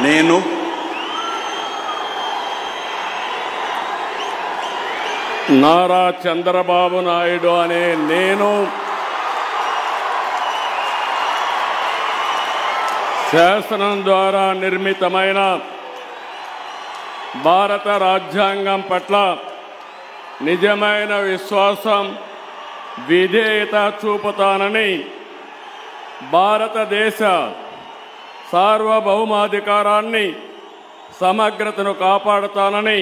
నేను నారా చంద్రబాబు నాయుడు అనే నేను శాసనం ద్వారా నిర్మితమైన భారత రాజ్యాంగం పట్ల నిజమైన విశ్వాసం విధేయత చూపుతానని భారతదేశ సార్వభౌమాధికారాన్ని సమగ్రతను కాపాడుతానని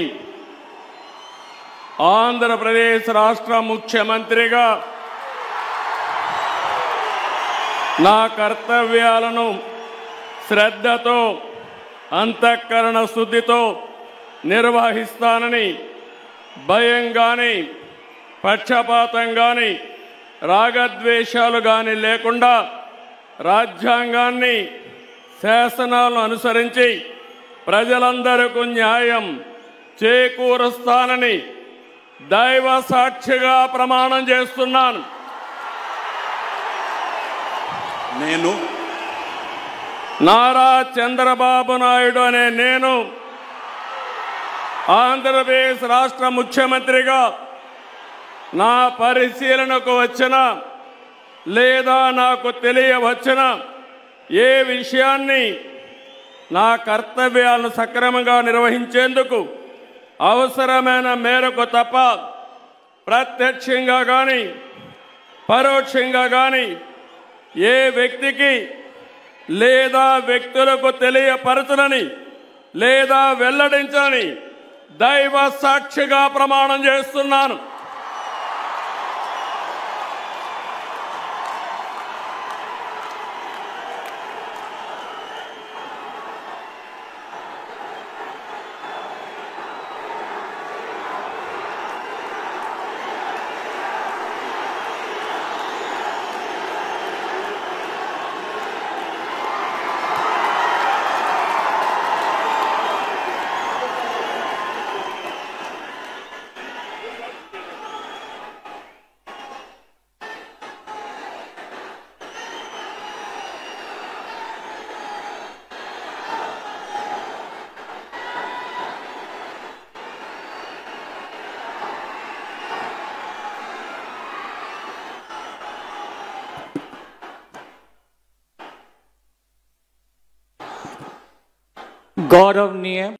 ఆంధ్రప్రదేశ్ రాష్ట్ర ముఖ్యమంత్రిగా నా కర్తవ్యాలను శ్రద్ధతో అంతఃకరణ శుద్ధితో నిర్వహిస్తానని భయం గాని పక్షపాతం గాని రాగద్వేషాలు గాని లేకుండా రాజ్యాంగాన్ని శాసనాలను అనుసరించి ప్రజలందరికీ న్యాయం చేకూరుస్తానని దైవ సాక్షిగా ప్రమాణం చేస్తున్నాను. నేను నారా చంద్రబాబు నాయుడు అనే నేను ఆంధ్రప్రదేశ్ రాష్ట్ర ముఖ్యమంత్రిగా నా పరిశీలనకు వచ్చిన లేదా నాకు తెలియవచ్చిన ఏ విషయాన్ని నా కర్తవ్యాలను సక్రమంగా నిర్వహించేందుకు అవసరమైన మేరకు తప్ప ప్రత్యక్షంగా కానీ పరోక్షంగా కానీ ఏ వ్యక్తికి లేదా వ్యక్తులకు తెలియపరచనని లేదా వెల్లడించని దైవ సాక్షిగా ప్రమాణం చేస్తున్నాను. गौरवनीय